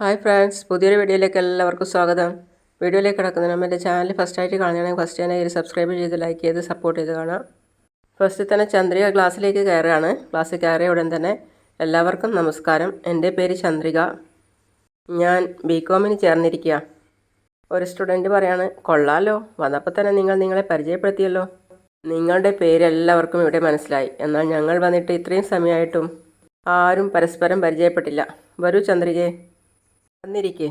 Hi friends, പുതിയൊരു വീഡിയോയിലേക്ക് എല്ലാവർക്കും സ്വാഗതം. വീഡിയോയിലേക്ക് കിടക്കുന്നതിന് നമ്മുടെ ചാനൽ ഫസ്റ്റായിട്ട് കാണുകയാണെങ്കിൽ ഫസ്റ്റ് തന്നെ സബ്സ്ക്രൈബ് ചെയ്ത് ലൈക്ക് ചെയ്ത് സപ്പോർട്ട് ചെയ്ത് കാണാം. ഫസ്റ്റ് തന്നെ ചന്ദ്രിക ക്ലാസ്സിലേക്ക് കയറുകയാണ്. ക്ലാസ്സിൽ കയറിയ ഉടൻ തന്നെ എല്ലാവർക്കും നമസ്കാരം. എൻ്റെ പേര് ചന്ദ്രിക. ഞാൻ ബികോമിന് ചേർന്നിരിക്കുക. ഒരു സ്റ്റുഡൻറ്റ് പറയാണ്, കൊള്ളാലോ, വന്നപ്പോൾ തന്നെ നിങ്ങളെ പരിചയപ്പെടുത്തിയല്ലോ. നിങ്ങളുടെ പേര് എല്ലാവർക്കും ഇവിടെ മനസ്സിലായി. എന്നാൽ ഞങ്ങൾ വന്നിട്ട് ഇത്രയും സമയമായിട്ടും ആരും പരസ്പരം പരിചയപ്പെട്ടില്ല. വരൂ ചന്ദ്രികയെ, വന്നിരിക്കേ.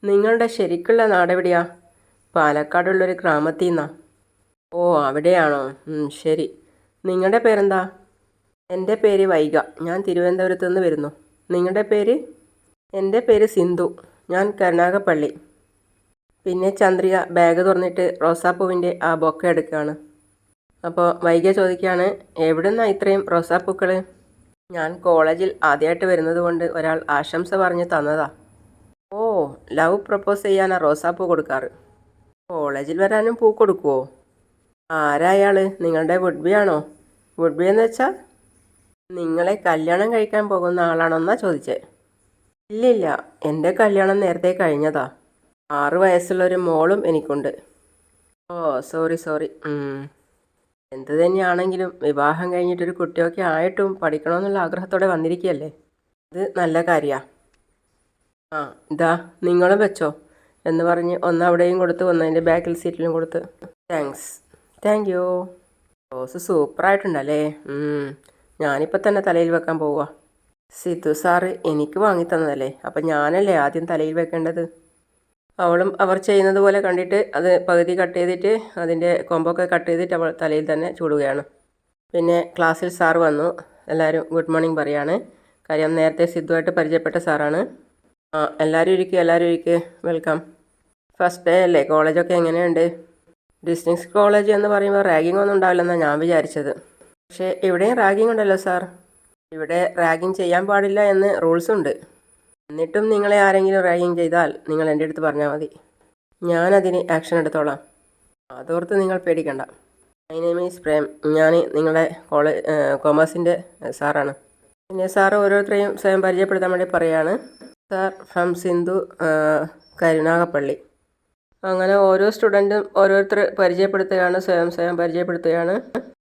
നിങ്ങളുടെ ശരിക്കുള്ള നാടെവിടെയാ? പാലക്കാടുള്ളൊരു ഗ്രാമത്തിൽ നിന്നാ. ഓ, അവിടെയാണോ? ശരി. നിങ്ങളുടെ പേരെന്താ? എൻ്റെ പേര് വൈഗ. ഞാൻ തിരുവനന്തപുരത്ത് നിന്ന് വരുന്നു. നിങ്ങളുടെ പേര്? എൻ്റെ പേര് സിന്ധു. ഞാൻ കരുനാഗപ്പള്ളി. പിന്നെ ചന്ദ്രിക ബാഗ് തുറന്നിട്ട് റോസാപ്പൂവിൻ്റെ ആ ബൊക്ക എടുക്കുകയാണ്. അപ്പോൾ വൈഗ ചോദിക്കുകയാണ്, എവിടുന്നാ ഇത്രയും റോസാപ്പൂക്കൾ? ഞാൻ കോളേജിൽ ആദ്യമായിട്ട് വരുന്നത് കൊണ്ട് ഒരാൾ ആശംസ പറഞ്ഞ് തന്നതാ. ഓ, ലവ് പ്രപ്പോസ് ചെയ്യാനാ റോസാപ്പൂ കൊടുക്കാറ്. കോളേജിൽ വരാനും പൂ കൊടുക്കുമോ? ആരായാൾ? നിങ്ങളുടെ വുഡ് ബി ആണോ? വുഡ് ബി എന്ന് വെച്ചാൽ നിങ്ങളെ കല്യാണം കഴിക്കാൻ പോകുന്ന ആളാണോന്നാ ചോദിച്ചേ. ഇല്ലില്ല, എൻ്റെ കല്യാണം നേരത്തെ കഴിഞ്ഞതാ. 6 വയസ്സുള്ളൊരു മോളും എനിക്കുണ്ട്. ഓ, സോറി. എന്ത് തന്നെയാണെങ്കിലും വിവാഹം കഴിഞ്ഞിട്ടൊരു കുട്ടിയൊക്കെ ആയിട്ടും പഠിക്കണമെന്നുള്ള ആഗ്രഹത്തോടെ വന്നിരിക്കുകയല്ലേ. ഇത് നല്ല കാര്യമാണ്. ആ, ഇതാ നിങ്ങളും വെച്ചോ എന്ന് പറഞ്ഞ് ഒന്ന് അവിടെയും കൊടുത്ത് ഒന്നതിൻ്റെ ബാക്കിൽ സീറ്റിലും കൊടുത്ത്. Thank you. റോസ് സൂപ്പറായിട്ടുണ്ടല്ലേ. ഞാനിപ്പോൾ തന്നെ തലയിൽ വെക്കാൻ പോവുക. സിദ്ധു സാറ് എനിക്ക് വാങ്ങിത്തന്നതല്ലേ, അപ്പം ഞാനല്ലേ ആദ്യം തലയിൽ വെക്കേണ്ടത്. അവളും അവർ ചെയ്യുന്നത് പോലെ കണ്ടിട്ട് അത് പകുതി കട്ട് ചെയ്തിട്ട് അതിൻ്റെ കൊമ്പൊക്കെ കട്ട് ചെയ്തിട്ട് അവൾ തലയിൽ തന്നെ ചൂടുകയാണ്. പിന്നെ ക്ലാസ്സിൽ സാർ വന്നു. എല്ലാവരും ഗുഡ് മോർണിംഗ് പറയാണ്. കാര്യം നേരത്തെ സിദ്ധുവായിട്ട് പരിചയപ്പെട്ട സാറാണ്. എല്ലാവരും ഇരിക്കുക. വെൽക്കം. ഫസ്റ്റ് ഡേ അല്ലേ, കോളേജൊക്കെ എങ്ങനെയുണ്ട്? ഡിസ്റ്റിങ്സ് കോളേജ് എന്ന് പറയുമ്പോൾ റാഗിംഗ് ഒന്നും ഉണ്ടാവില്ലെന്നാണ് ഞാൻ വിചാരിച്ചത്. പക്ഷേ ഇവിടെയും റാഗിംഗ് ഉണ്ടല്ലോ സാർ. ഇവിടെ റാഗിംഗ് ചെയ്യാൻ പാടില്ല എന്ന് റൂൾസ് ഉണ്ട്. എന്നിട്ടും നിങ്ങളെ ആരെങ്കിലും റാഗിങ് ചെയ്താൽ നിങ്ങൾ എൻ്റെ അടുത്ത് പറഞ്ഞാൽ മതി. ഞാനതിന് ആക്ഷൻ എടുത്തോളാം. അതോർത്ത് നിങ്ങൾ പേടിക്കണ്ട. My name is Prem. ഞാൻ നിങ്ങളുടെ കൊമേഴ്സിൻ്റെ സാറാണ്. പിന്നെ സാറ് ഓരോരുത്തരെയും സ്വയം പരിചയപ്പെടുത്താൻ വേണ്ടി പറയുകയാണ്. Sir from Sindhu, Karunagappally. അങ്ങനെ ഓരോ സ്റ്റുഡൻറ്റും ഓരോരുത്തർ പരിചയപ്പെടുത്തുകയാണ്, സ്വയം പരിചയപ്പെടുത്തുകയാണ്.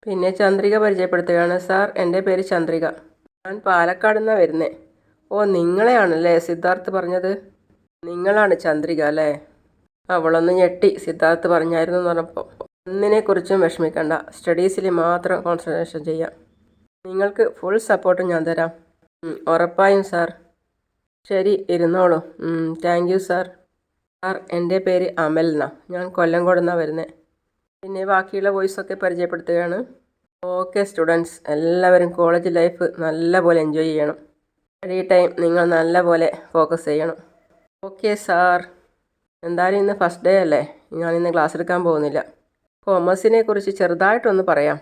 പിന്നെ ചന്ദ്രിക പരിചയപ്പെടുത്തുകയാണ്. സാർ, എൻ്റെ പേര് ചന്ദ്രിക. ഞാൻ പാലക്കാട് നിന്നാണ് വരുന്നത്. ഓ, നിങ്ങളെയാണല്ലേ സിദ്ധാർത്ഥ് പറഞ്ഞത്. നിങ്ങളാണ് ചന്ദ്രിക അല്ലേ? അവളൊന്ന് ഞെട്ടി. സിദ്ധാർത്ഥ് പറഞ്ഞായിരുന്നു എന്ന് പറഞ്ഞപ്പോൾ. ഒന്നിനെക്കുറിച്ചും വിഷമിക്കണ്ട, സ്റ്റഡീസിൽ മാത്രം കോൺസെൻട്രേഷൻ ചെയ്യാം. നിങ്ങൾക്ക് ഫുൾ സപ്പോർട്ട് ഞാൻ തരാം. ഉറപ്പായും സാർ. ശരി, ഇരുന്നോളൂ. Thank you sir. സാർ, എൻ്റെ പേര് അമൽ എന്നാ. ഞാൻ കൊല്ലംകോട് നിന്നാണ് വരുന്നത്. പിന്നെ ബാക്കിയുള്ള വോയിസൊക്കെ പരിചയപ്പെടുത്തുകയാണ്. ഓക്കെ സ്റ്റുഡൻസ്, എല്ലാവരും കോളേജ് ലൈഫ് നല്ലപോലെ എൻജോയ് ചെയ്യണം. സ്റ്റഡി ടൈം നിങ്ങൾ നല്ലപോലെ ഫോക്കസ് ചെയ്യണം. Okay sir. എന്തായാലും ഇന്ന് ഫസ്റ്റ് ഡേ അല്ലേ, ഞാനിന്ന് ക്ലാസ് എടുക്കാൻ പോകുന്നില്ല. കോമേഴ്സിനെ കുറിച്ച് ചെറുതായിട്ടൊന്ന് പറയാം.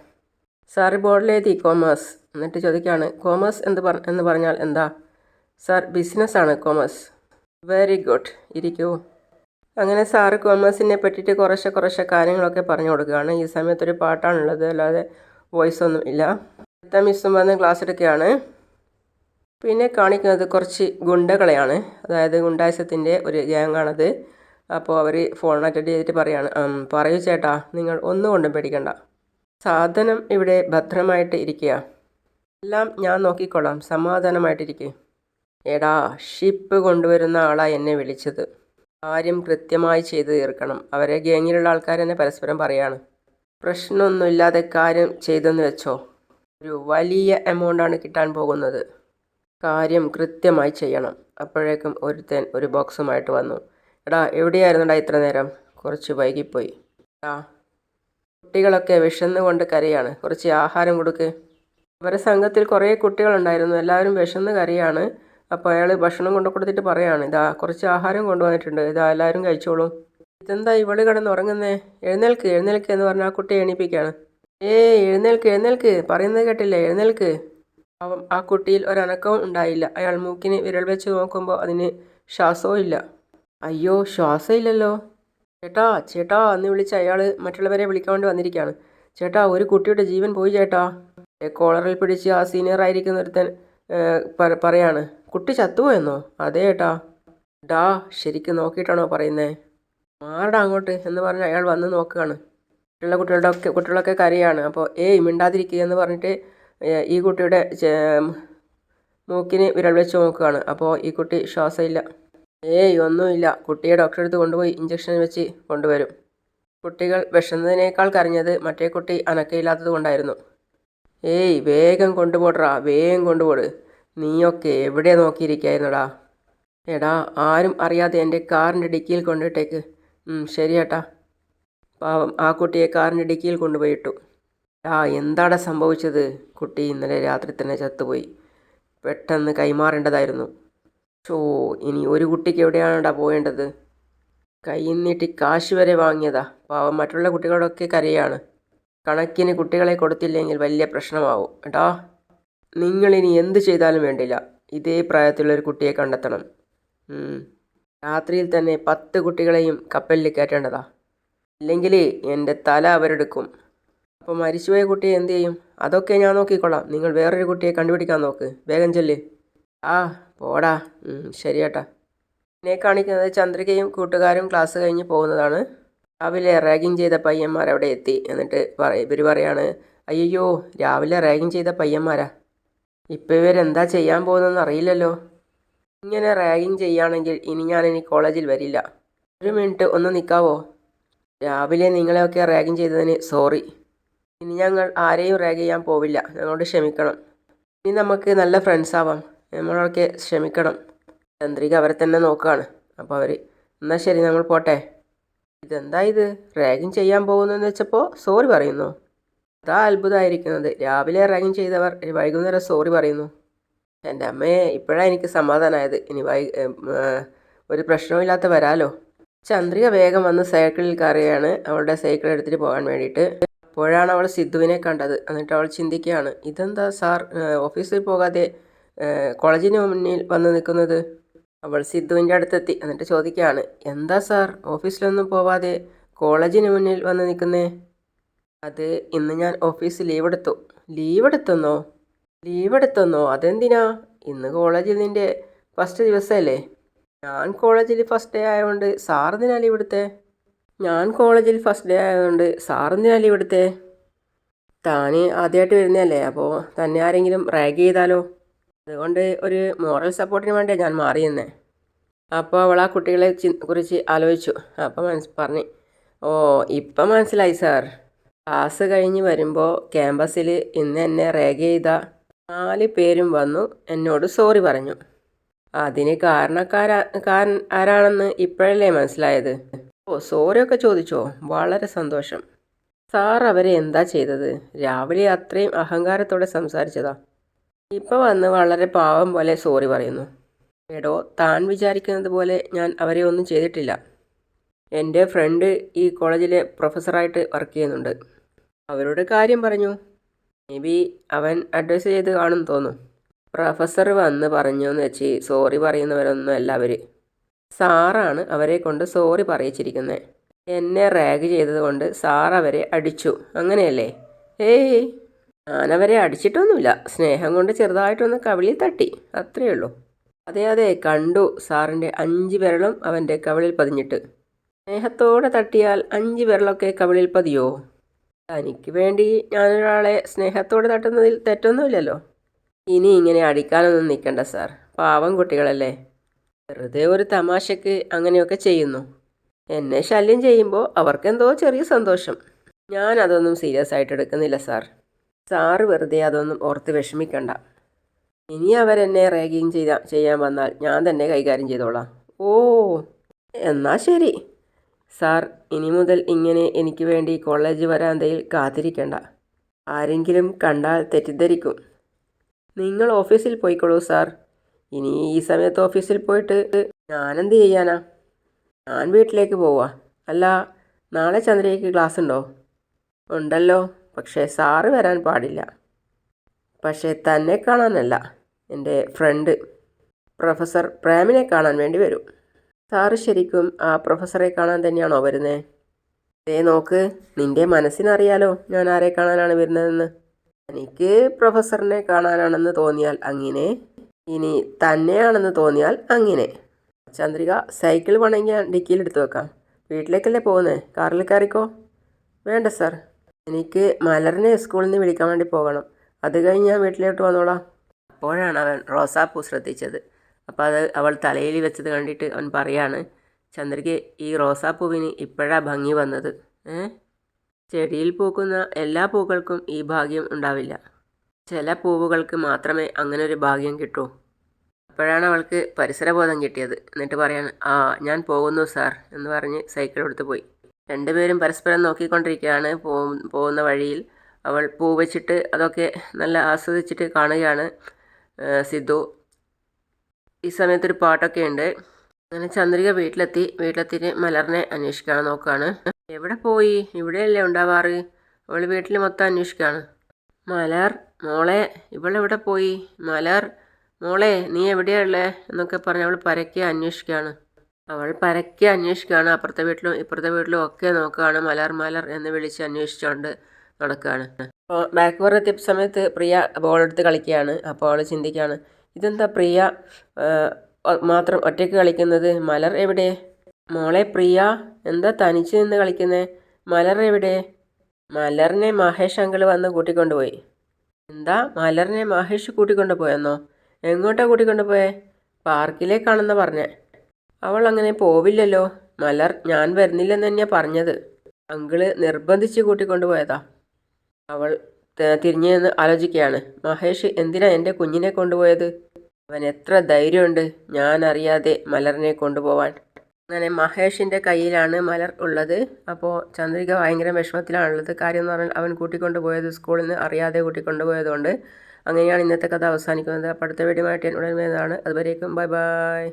സാർ ബോർഡിൽ എഴുതി കോമേഴ്സ്. എന്നിട്ട് ചോദിക്കുകയാണ്, കോമേഴ്സ് എന്ന് പറഞ്ഞാൽ എന്താ? സാർ, ബിസിനസ്സാണ് കോമേഴ്സ്. വെരി ഗുഡ്, ഇരിക്കൂ. അങ്ങനെ സാറ് കോമേഴ്സിനെ പറ്റിയിട്ട് കുറച്ച് കാര്യങ്ങളൊക്കെ പറഞ്ഞു കൊടുക്കുകയാണ്. ഈ സമയത്തൊരു പാട്ടാണുള്ളത്, അല്ലാതെ വോയിസ് ഒന്നും ഇല്ല. അടുത്ത മിസ്സും വന്ന് ക്ലാസ് എടുക്കുകയാണ്. പിന്നെ കാണിക്കുന്നത് കുറച്ച് ഗുണ്ടകളെയാണ്, അതായത് ഗുണ്ടായിസത്തിൻ്റെ ഒരു ഗ്യാങ്ങാണത്. അപ്പോൾ അവർ ഫോൺ അറ്റൻഡ് ചെയ്തിട്ട് പറയൂ ചേട്ടാ, നിങ്ങൾ ഒന്നുകൊണ്ടും പേടിക്കണ്ട, സാധനം ഇവിടെ ഭദ്രമായിട്ട് ഇരിക്കുക, എല്ലാം ഞാൻ നോക്കിക്കൊള്ളാം, സമാധാനമായിട്ടിരിക്കുക. എടാ, ഷിപ്പ് കൊണ്ടുവരുന്ന ആളാണ് എന്നെ വിളിച്ചത്, കാര്യം കൃത്യമായി ചെയ്തു തീർക്കണം. അവരെ ഗ്യാങ്ങിലുള്ള ആൾക്കാർ തന്നെ പരസ്പരം പറയാണ്. പ്രശ്നമൊന്നുമില്ലാതെ കാര്യം ചെയ്തെന്ന് വെച്ചോ, ഒരു വലിയ എമൗണ്ടാണ് കിട്ടാൻ പോകുന്നത്. കാര്യം കൃത്യമായി ചെയ്യണം. അപ്പോഴേക്കും ഒരുത്തൻ ഒരു ബോക്സുമായിട്ട് വന്നു. എടാ, എവിടെയായിരുന്നടാ ഇത്ര നേരം? കുറച്ച് വൈകിപ്പോയി. കുട്ടികളൊക്കെ വിശന്നുകൊണ്ട് കരയാണ്, കുറച്ച് ആഹാരം കൊടുക്ക്. അവരുടെ സംഘത്തിൽ കുറേ കുട്ടികളുണ്ടായിരുന്നു, എല്ലാവരും വിശന്ന് കരയാണ്. അപ്പോൾ അയാൾ ഭക്ഷണം കൊണ്ടു കൊടുത്തിട്ട് പറയാണ്, ഇതാ കുറച്ച് ആഹാരം കൊണ്ടുവന്നിട്ടുണ്ട്, ഇതാ എല്ലാവരും കഴിച്ചോളൂ. ഇതെന്താ ഇവള് കിടന്ന് ഉറങ്ങുന്നേ? എഴുന്നേൽക്ക് എന്ന് പറഞ്ഞാൽ ആ കുട്ടിയെ എണീപ്പിക്കുകയാണ്. എഴുന്നേൽക്ക്, പറയുന്നത് കേട്ടില്ലേ, എഴുന്നേൽക്ക്. ആ കുട്ടിയിൽ ഒരനക്കവും ഉണ്ടായില്ല. അയാൾ മൂക്കിന് വിരൽ വെച്ച് നോക്കുമ്പോൾ അതിന് ശ്വാസവും ഇല്ല. അയ്യോ, ശ്വാസം ഇല്ലല്ലോ. ചേട്ടാ എന്ന് വിളിച്ച് അയാൾ മറ്റുള്ളവരെ വിളിക്കാൻ വേണ്ടി വന്നിരിക്കുകയാണ്. ചേട്ടാ, ഒരു കുട്ടിയുടെ ജീവൻ പോയി ചേട്ടാ. കോളറിൽ പിടിച്ച് ആ സീനിയർ ആയിരിക്കുന്ന ഒരുത്തൻ പറയാണ്, കുട്ടി ചത്തുപോയെന്നോ? അതേ ഏട്ടാ. ഡാ, ശരിക്കും നോക്കിയിട്ടാണോ പറയുന്നേ? മാറടാ അങ്ങോട്ട് എന്ന് പറഞ്ഞ് അയാൾ വന്ന് നോക്കുകയാണ്. കുട്ടികളൊക്കെ കരയാണ്. അപ്പോൾ ഏയ് മിണ്ടാതിരിക്കുക എന്ന് പറഞ്ഞിട്ട് ഈ കുട്ടിയുടെ മൂക്കിന് വിരൽ വെച്ച് നോക്കുകയാണ്. അപ്പോൾ ഈ കുട്ടി ശ്വാസമില്ല. ഏയ് ഒന്നുമില്ല. കുട്ടിയെ ഡോക്ടറെ അടുത്ത് കൊണ്ടുപോയി ഇഞ്ചക്ഷൻ വെച്ച് കൊണ്ടുവരും. കുട്ടികൾ വിഷന്നതിനേക്കാൾ കരഞ്ഞത് മറ്റേ കുട്ടി അനക്കയില്ലാത്തത് കൊണ്ടായിരുന്നു. ഏയ് വേഗം കൊണ്ടുപോടറാ, വേഗം കൊണ്ടുപോട്. നീയൊക്കെ എവിടെ നോക്കിയിരിക്കായിരുന്നടാ? എടാ, ആരും അറിയാതെ എൻ്റെ കാറിൻ്റെ ഡിക്കിയിൽ കൊണ്ടിട്ടേക്ക്. ശരി ഏട്ടാ. പാവം ആ കുട്ടിയെ കാറിൻ്റെ ഡിക്കിയിൽ കൊണ്ടുപോയിട്ടു. എന്താടാ സംഭവിച്ചത്? കുട്ടി ഇന്നലെ രാത്രി തന്നെ ചത്തുപോയി. പെട്ടെന്ന് കൈമാറേണ്ടതായിരുന്നു. ഇനി ഒരു കുട്ടിക്ക് എവിടെയാണടാ പോവേണ്ടത്? കയ്യിൽ നീട്ടി കാശ് വരെ വാങ്ങിയതാ. പാവം മറ്റുള്ള കുട്ടികളോടൊക്കെ കരയാണ്. കണക്കിന് കുട്ടികളെ കൊടുത്തില്ലെങ്കിൽ വലിയ പ്രശ്നമാവും. എടാ, നിങ്ങളിനി എന്ത് ചെയ്താലും വേണ്ടില്ല, ഇതേ പ്രായത്തിലുള്ളൊരു കുട്ടിയെ കണ്ടെത്തണം. രാത്രിയിൽ തന്നെ 10 കുട്ടികളെയും കപ്പലിൽ കയറ്റേണ്ടതാ. ഇല്ലെങ്കിൽ എൻ്റെ തല അവരെടുക്കും. അപ്പോൾ മരിച്ചുപോയ കുട്ടിയെ എന്തു ചെയ്യും? അതൊക്കെ ഞാൻ നോക്കിക്കൊള്ളാം. നിങ്ങൾ വേറൊരു കുട്ടിയെ കണ്ടുപിടിക്കാൻ നോക്ക്. വേഗം ചെല്ല്. പോടാ. ശരിയേട്ടാ. എന്നെ കാണിക്കുന്നത് ചന്ദ്രികയും കൂട്ടുകാരും ക്ലാസ് കഴിഞ്ഞ് പോകുന്നതാണ്. രാവിലെ റാഗിങ് ചെയ്ത പയ്യന്മാർ അവിടെ എത്തി. എന്നിട്ട് ഇവർ പറയാണ്, അയ്യോ, രാവിലെ റാഗിങ് ചെയ്ത പയ്യന്മാരാ. ഇപ്പം ഇവരെന്താ ചെയ്യാൻ പോകുന്നതെന്ന് അറിയില്ലല്ലോ. ഇങ്ങനെ റാഗിങ് ചെയ്യുകയാണെങ്കിൽ ഇനി കോളേജിൽ വരില്ല. ഒരു മിനിറ്റ് ഒന്ന് നിൽക്കാവോ? രാവിലെ നിങ്ങളെയൊക്കെ റാഗിങ് ചെയ്തതിന് സോറി. ഇനി ഞങ്ങൾ ആരെയും റാഗ് ചെയ്യാൻ പോവില്ല. ഞങ്ങളോട് ക്ഷമിക്കണം. ഇനി നമുക്ക് നല്ല ഫ്രണ്ട്സ് ആവാം. നമ്മളൊക്കെ ക്ഷമിക്കണം. ചന്ദ്രിക അവരെ തന്നെ നോക്കുകയാണ്. അപ്പോൾ അവർ, എന്നാൽ ശരി, നമ്മൾ പോട്ടെ. ഇതെന്താ ഇത്? റാഗിങ് ചെയ്യാൻ പോകുന്നതെന്ന് വെച്ചപ്പോൾ സോറി പറയുന്നു. അതാ അത്ഭുതമായിരിക്കുന്നത്. രാവിലെ റാഗിങ് ചെയ്തവർ വൈകുന്നേരം സോറി പറയുന്നു. എൻ്റെ അമ്മയെ, ഇപ്പോഴാണ് എനിക്ക് സമാധാനമായത്. ഇനി ഒരു പ്രശ്നവുമില്ലാത്ത വരാലോ. ചന്ദ്രിക വേഗം വന്ന് സൈക്കിളിൽ കയറുകയാണ്, അവളുടെ സൈക്കിൾ എടുത്തിട്ട് പോകാൻ വേണ്ടിയിട്ട്. അപ്പോഴാണ് അവൾ സിദ്ധുവിനെ കണ്ടത്. എന്നിട്ട് അവൾ ചിന്തിക്കുകയാണ്, ഇതെന്താ സാർ ഓഫീസിൽ പോകാതെ കോളേജിന് മുന്നിൽ വന്ന് നിൽക്കുന്നത്? അവൾ സിദ്ധുവിൻ്റെ അടുത്തെത്തി. എന്നിട്ട് ചോദിക്കുകയാണ്, എന്താ സാർ ഓഫീസിലൊന്നും പോവാതെ കോളേജിന് മുന്നിൽ വന്ന് നിൽക്കുന്നേ? അത് ഇന്ന് ഞാൻ ഓഫീസിൽ ലീവ് എടുത്തെന്നോ? അതെന്തിനാ? ഇന്ന് കോളേജിൽ നിൻ്റെ ഫസ്റ്റ് ദിവസമല്ലേ? ഞാൻ കോളേജിൽ ഫസ്റ്റ് ഡേ ആയതുകൊണ്ട് സാറെന്തിനാ ലീവ് എടുത്തേ? താൻ ആദ്യമായിട്ട് വരുന്നതല്ലേ, അപ്പോൾ തന്നെ ആരെങ്കിലും റാഗ് ചെയ്താലോ? അതുകൊണ്ട് ഒരു മോറൽ സപ്പോർട്ടിന് വേണ്ടിയാണ് ഞാൻ മാറിയെന്നേ. അപ്പോൾ അവൾ ആ കുട്ടികളെ കുറിച്ച് ആലോചിച്ചു. അപ്പം പറഞ്ഞു, ഇപ്പം മനസ്സിലായി സാർ. ക്ലാസ് കഴിഞ്ഞ് വരുമ്പോൾ ക്യാമ്പസിൽ ഇന്ന് എന്നെ റാഗ് ചെയ്ത 4 പേരും വന്നു എന്നോട് സോറി പറഞ്ഞു. അതിന് കാരണക്കാരൻ ആരാണെന്ന് ഇപ്പോഴല്ലേ മനസ്സിലായത്? സോറിയൊക്കെ ചോദിച്ചോ? വളരെ സന്തോഷം. സാർ അവരെ എന്താ ചെയ്തത്? രാവിലെ അത്രയും അഹങ്കാരത്തോടെ സംസാരിച്ചതാ. ഇപ്പോൾ വന്ന് വളരെ പാവം പോലെ സോറി പറയുന്നു. എടോ, താൻ വിചാരിക്കുന്നത് പോലെ ഞാൻ അവരെ ഒന്നും ചെയ്തിട്ടില്ല. എൻ്റെ ഫ്രണ്ട് ഈ കോളേജിലെ പ്രൊഫസറായിട്ട് വർക്ക് ചെയ്യുന്നുണ്ട്. അവരോട് കാര്യം പറഞ്ഞു. മേ ബി അവൻ അഡ്വൈസ് ചെയ്ത് കാണും തോന്നും. പ്രൊഫസർ വന്ന് പറഞ്ഞു എന്ന് വെച്ച് സോറി പറയുന്നവരൊന്നും അല്ല അവർ. സാറാണ് അവരെ കൊണ്ട് സോറി പറയിച്ചിരിക്കുന്നത്. എന്നെ റാഗ് ചെയ്തത് കൊണ്ട് സാർ അവരെ അടിച്ചു, അങ്ങനെയല്ലേ? ഏയ്, ഞാനവരെ അടിച്ചിട്ടൊന്നുമില്ല. സ്നേഹം കൊണ്ട് ചെറുതായിട്ടൊന്ന് കവിളിൽ തട്ടി, അത്രയേ ഉള്ളൂ. അതെ, കണ്ടു സാറിൻ്റെ 5 വിരലും അവൻ്റെ കവിളിൽ പതിഞ്ഞിട്ട്. സ്നേഹത്തോടെ തട്ടിയാൽ 5 വിരലൊക്കെ കവിളിൽ പതിയോ? തനിക്ക് വേണ്ടി ഞാനൊരാളെ സ്നേഹത്തോടെ തട്ടുന്നതിൽ തെറ്റൊന്നുമില്ലല്ലോ. ഇനി ഇങ്ങനെ അടിക്കാനൊന്നും നിൽക്കണ്ട സാർ, പാവം കുട്ടികളല്ലേ. വെറുതെ ഒരു തമാശക്ക് അങ്ങനെയൊക്കെ ചെയ്യുന്നു. എന്നെ ശല്യം ചെയ്യുമ്പോൾ അവർക്കെന്തോ ചെറിയ സന്തോഷം. ഞാൻ അതൊന്നും സീരിയസ് ആയിട്ട് എടുക്കുന്നില്ല സാർ. സാറ് വെറുതെ അതൊന്നും ഓർത്ത് വിഷമിക്കണ്ട. ഇനി അവരെന്നെ റാഗിങ് ചെയ്യാൻ വന്നാൽ ഞാൻ തന്നെ കൈകാര്യം ചെയ്തോളാം. എന്നാ ശരി സാർ. ഇനി മുതൽ ഇങ്ങനെ എനിക്ക് വേണ്ടി കോളേജ് വരാന്തയിൽ കാത്തിരിക്കണ്ട. ആരെങ്കിലും കണ്ടാൽ തെറ്റിദ്ധരിക്കും. നിങ്ങൾ ഓഫീസിൽ പോയിക്കോളൂ സാർ. ഇനി ഈ സമയത്ത് ഓഫീസിൽ പോയിട്ട് ഞാനെന്ത് ചെയ്യാനാ? ഞാൻ വീട്ടിലേക്ക് പോവാ. അല്ല, നാളെ ചന്ദ്രയ്ക്ക് ക്ലാസ് ഉണ്ടോ? ഉണ്ടല്ലോ, പക്ഷേ സാറ് വരാൻ പാടില്ല. പക്ഷേ തന്നെ കാണാനല്ല, എൻ്റെ ഫ്രണ്ട് പ്രൊഫസർ പ്രേമിനെ കാണാൻ വേണ്ടി വരും. സാറ് ശരിക്കും ആ പ്രൊഫസറെ കാണാൻ തന്നെയാണോ വരുന്നത്? നോക്ക്, നിൻ്റെ മനസ്സിനറിയാലോ ഞാൻ ആരെ കാണാനാണ് വരുന്നതെന്ന്. എനിക്ക് പ്രൊഫസറിനെ കാണാനാണെന്ന് തോന്നിയാൽ അങ്ങനെ ഇനി തന്നെയാണെന്ന് തോന്നിയാൽ അങ്ങനെ. ചന്ദ്രിക, സൈക്കിൾ വേണമെങ്കിൽ ഞാൻ ഡിക്കിയിലെടുത്ത് വെക്കാം. വീട്ടിലേക്കല്ലേ പോകുന്നത്? കാറിൽ കയറിക്കോ. വേണ്ട സാർ, എനിക്ക് മലറിനെ സ്കൂളിൽ നിന്ന് വിളിക്കാൻ വേണ്ടി പോകണം. അത് കഴിഞ്ഞ് ഞാൻ വീട്ടിലോട്ട് വന്നോളാം. അപ്പോഴാണ് അവൻ റോസാപ്പൂ ശ്രദ്ധിച്ചത്. അപ്പോൾ അത് അവൾ തലയിൽ വെച്ചത് കണ്ടിട്ട് അവൻ പറയാണ്, ചന്ദ്രിക, ഈ റോസാപ്പൂവിന് ഇപ്പോഴാണ് ഭംഗി വന്നത്. ചെടിയിൽ പൂക്കുന്ന എല്ലാ പൂക്കൾക്കും ഈ ഭാഗ്യം ഉണ്ടാവില്ല. ചില പൂവുകൾക്ക് മാത്രമേ അങ്ങനെ ഒരു ഭാഗ്യം കിട്ടൂ. അപ്പോഴാണ് അവൾക്ക് പരിസരബോധം കിട്ടിയത്. എന്നിട്ട് പറയാണ്, ഞാൻ പോകുന്നു സാർ എന്ന് പറഞ്ഞ് സൈക്കിൾ എടുത്ത് പോയി. രണ്ടുപേരും പരസ്പരം നോക്കിക്കൊണ്ടിരിക്കുകയാണ്. പോകുന്ന വഴിയിൽ അവൾ പൂ വെച്ചിട്ട് അതൊക്കെ നല്ല ആസ്വദിച്ചിട്ട് കാണുകയാണ് സിദ്ധു. ഈ സമയത്തൊരു പാട്ടൊക്കെ ഉണ്ട്. അങ്ങനെ ചന്ദ്രിക വീട്ടിലെത്തിയിട്ട് മലറിനെ അന്വേഷിക്കാൻ നോക്കുകയാണ്. എവിടെ പോയി? ഇവിടെയല്ലേ ഉണ്ടാവാറ്? അവൾ വീട്ടിൽ മൊത്തം അന്വേഷിക്കുകയാണ്. മലർ മോളെ, ഇവളെവിടെ പോയി? മലർ മോളെ, നീ എവിടെയുള്ളേ എന്നൊക്കെ പറഞ്ഞ് അവൾ പരക്കെ അന്വേഷിക്കുകയാണ്. അപ്പുറത്തെ വീട്ടിലും ഇപ്പുറത്തെ വീട്ടിലും ഒക്കെ നോക്കുകയാണ്. മലർ മലർ എന്ന് വിളിച്ച് അന്വേഷിച്ചുകൊണ്ട് നടക്കുകയാണ്. അപ്പോൾ ബാക്ക്വേർ എത്തിയ സമയത്ത് പ്രിയ ബോളെടുത്ത് കളിക്കുകയാണ്. അപ്പോൾ അവൾ ചിന്തിക്കുകയാണ്, ഇതെന്താ പ്രിയ മാത്രം ഒറ്റയ്ക്ക് കളിക്കുന്നത്? മലർ എവിടെ? മോളെ പ്രിയ, എന്താ തനിച്ച് നിന്ന് കളിക്കുന്നേ? മലർ എവിടെ? മലറിനെ മഹേഷ് അങ്കിൾ വന്ന് കൂട്ടിക്കൊണ്ടുപോയി. എന്താ, മലറിനെ മഹേഷ് കൂട്ടിക്കൊണ്ടുപോയെന്നോ? എങ്ങോട്ടാ കൂട്ടിക്കൊണ്ടുപോയേ? പാർക്കിലേക്കാണെന്നാ പറഞ്ഞേ. അവൾ അങ്ങനെ പോവില്ലല്ലോ. മലർ ഞാൻ വരുന്നില്ലെന്ന് തന്നെയാണ് പറഞ്ഞത്. അങ്കിള് നിർബന്ധിച്ച് കൂട്ടിക്കൊണ്ടുപോയതാ. അവൾ തിരിഞ്ഞു നിന്ന് ആലോചിക്കുകയാണ്, മഹേഷ് എന്തിനാ എൻ്റെ കുഞ്ഞിനെ കൊണ്ടുപോയത്? അവൻ എത്ര ധൈര്യമുണ്ട് ഞാൻ അറിയാതെ മലറിനെ കൊണ്ടുപോവാൻ. അങ്ങനെ മഹേഷിൻ്റെ കയ്യിലാണ് മലർ ഉള്ളത്. അപ്പോൾ ചന്ദ്രിക ഭയങ്കര വിഷമത്തിലാണുള്ളത്. കാര്യം എന്ന് പറഞ്ഞാൽ അവൻ കൂട്ടിക്കൊണ്ടുപോയത് സ്കൂളിൽ നിന്ന് അറിയാതെ കൂട്ടിക്കൊണ്ടുപോയതുകൊണ്ട്. അങ്ങനെയാണ് ഇന്നത്തെ കഥ അവസാനിക്കുന്നത്. അപ്പോൾ അടുത്ത വീഡിയോ ആയിട്ട് ഞാൻ ഉടൻ വരുന്നതാണ്. അതുവരേക്കും ബൈ ബൈ.